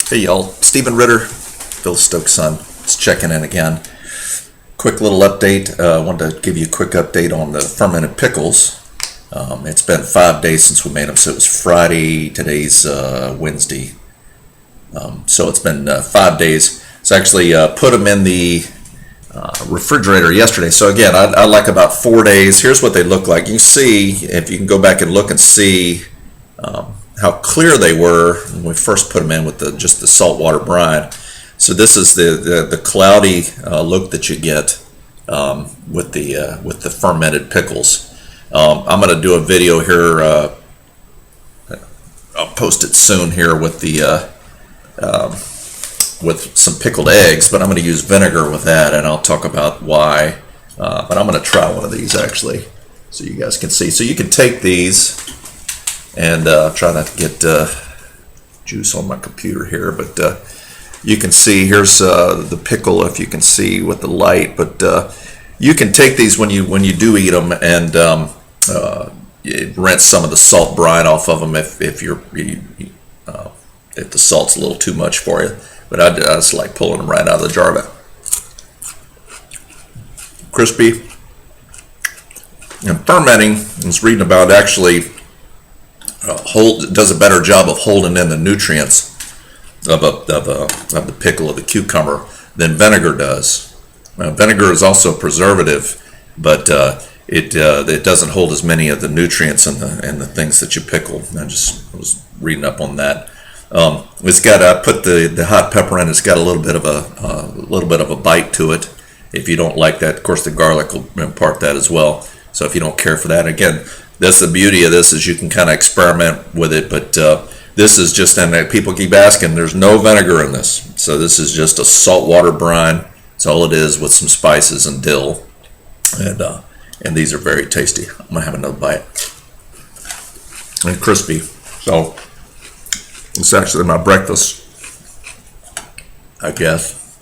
Hey y'all, Stephen Ritter, Phil Stokes' son, is checking in again. Quick little update. I wanted to give you a quick update on the fermented pickles. It's been 5 days since we made them, so it was Friday. Today's Wednesday. So it's been 5 days. So actually put them in the refrigerator yesterday. So again, I like about 4 days. Here's what they look like. You can see, if you can go back and look and see how clear they were when we first put them in with just the saltwater brine. So this is the cloudy look that you get with the fermented pickles. I'm going to do a video here. I'll post it soon here with with some pickled eggs, but I'm going to use vinegar with that, and I'll talk about why. But I'm going to try one of these actually, so you guys can see. So you can take these. And try not to get juice on my computer here, but you can see here's the pickle, if you can see with the light. But you can take these when you do eat them, and rinse some of the salt brine off of them if the salt's a little too much for you. But I just like pulling them right out of the jar. Crispy and fermenting. I was reading about actually. Does a better job of holding in the nutrients of the pickle or the cucumber than vinegar does. Vinegar is also a preservative, but it doesn't hold as many of the nutrients and the things that you pickle. I was reading up on that. It's got I put the hot pepper in. It's got a little bit of a bite to it. If you don't like that, of course, the garlic will impart that as well. So if you don't care for that, again. That's the beauty of this, is you can kind of experiment with it, but this is just, and people keep asking, there's no vinegar in this. So this is just a saltwater brine. That's all it is, with some spices and dill. And these are very tasty. I'm going to have another bite. And crispy. So it's actually my breakfast, I guess.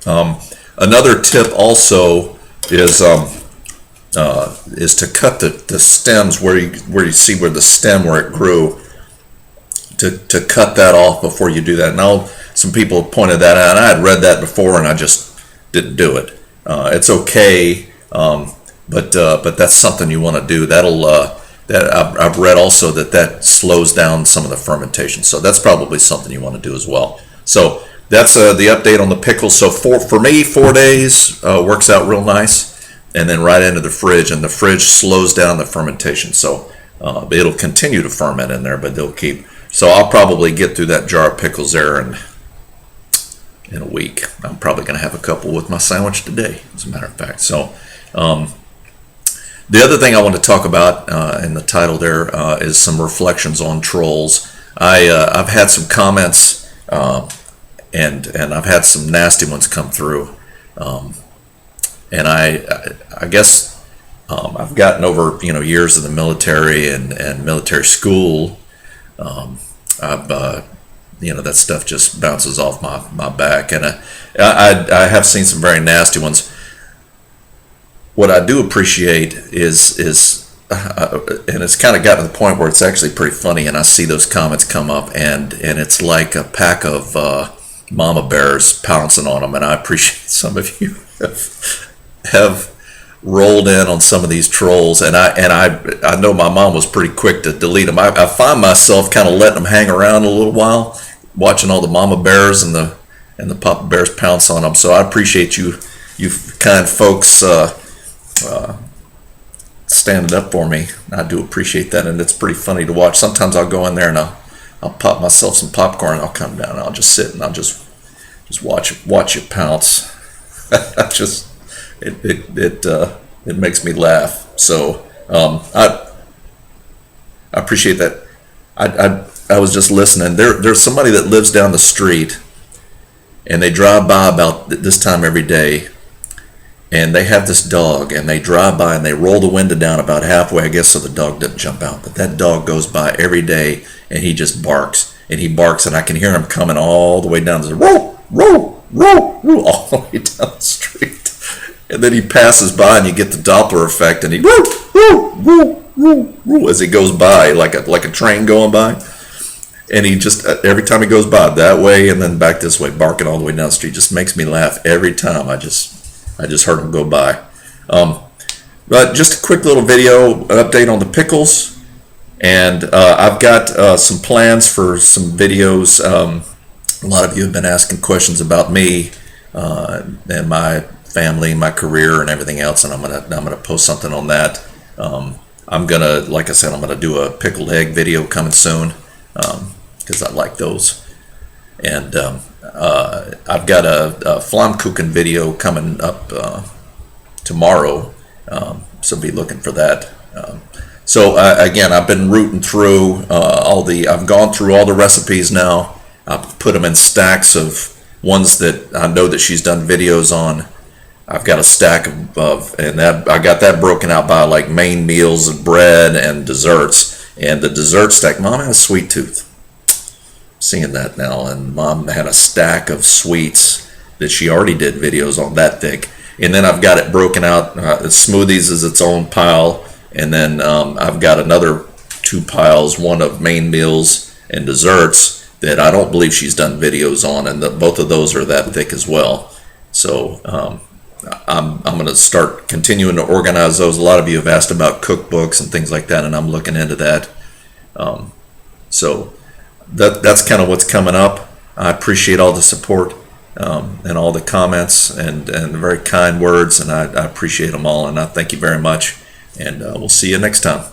Another tip also is to cut the stems where you see where the stem where it grew, to cut that off before you do that. Now some people pointed that out, and I had read that before and I just didn't do it. It's okay, but that's something you want to do. I've read also that slows down some of the fermentation, so that's probably something you want to do as well. So that's the update on the pickles. So for me, 4 days works out real nice. And then right into the fridge, and the fridge slows down the fermentation, so it'll continue to ferment in there, but they'll keep. So I'll probably get through that jar of pickles there in a week. I'm probably going to have a couple with my sandwich today, as a matter of fact. So the other thing I want to talk about in the title there is some reflections on trolls. I've had some comments, and I've had some nasty ones come through. And I guess I've gotten over years in the military and military school. That stuff just bounces off my back, and I have seen some very nasty ones. What I do appreciate is and it's kind of gotten to the point where it's actually pretty funny, and I see those comments come up, and it's like a pack of mama bears pouncing on them, and I appreciate some of you have rolled in on some of these trolls, and I know my mom was pretty quick to delete them. I find myself kind of letting them hang around a little while, watching all the mama bears and the papa bears pounce on them. So I appreciate you kind folks standing up for me. I do appreciate that, and it's pretty funny to watch. Sometimes I'll go in there and I'll pop myself some popcorn, and I'll come down and I'll just sit and I'll just watch it pounce. It makes me laugh. So I appreciate that. I was just listening. There's somebody that lives down the street, and they drive by about this time every day, and they have this dog, and they drive by and they roll the window down about halfway, I guess, so the dog doesn't jump out. But that dog goes by every day, and he just barks, and I can hear him coming all the way down the roll, roll, roll, roll, all the way down the street. And then he passes by, and you get the Doppler effect, and he woo, woo, woo, woo, woo, as he goes by, like a train going by. And he just, every time he goes by that way and then back this way, barking all the way down the street, just makes me laugh every time I just heard him go by. But just a quick little video update on the pickles. And I've got some plans for some videos. A lot of you have been asking questions about me and my family, my career, and everything else, and I'm gonna post something on that. I'm gonna, like I said, I'm gonna do a pickled egg video coming soon because I like those. And I've got a Flammkuchen video coming up tomorrow, so be looking for that. So again, I've been rooting through I've gone through all the recipes now. I've put them in stacks of ones that I know that she's done videos on. I've got a stack and that I got that broken out by like main meals and bread and desserts. And the dessert stack, Mom had a sweet tooth. Seeing that now, and Mom had a stack of sweets that she already did videos on, that thick. And then I've got it broken out. Smoothies is its own pile. And then I've got another 2 piles, one of main meals and desserts that I don't believe she's done videos on, and both of those are that thick as well. So I'm going to start continuing to organize those. A lot of you have asked about cookbooks and things like that, and I'm looking into that. So that's kind of what's coming up. I appreciate all the support and all the comments and very kind words, and I appreciate them all, and I thank you very much. And we'll see you next time.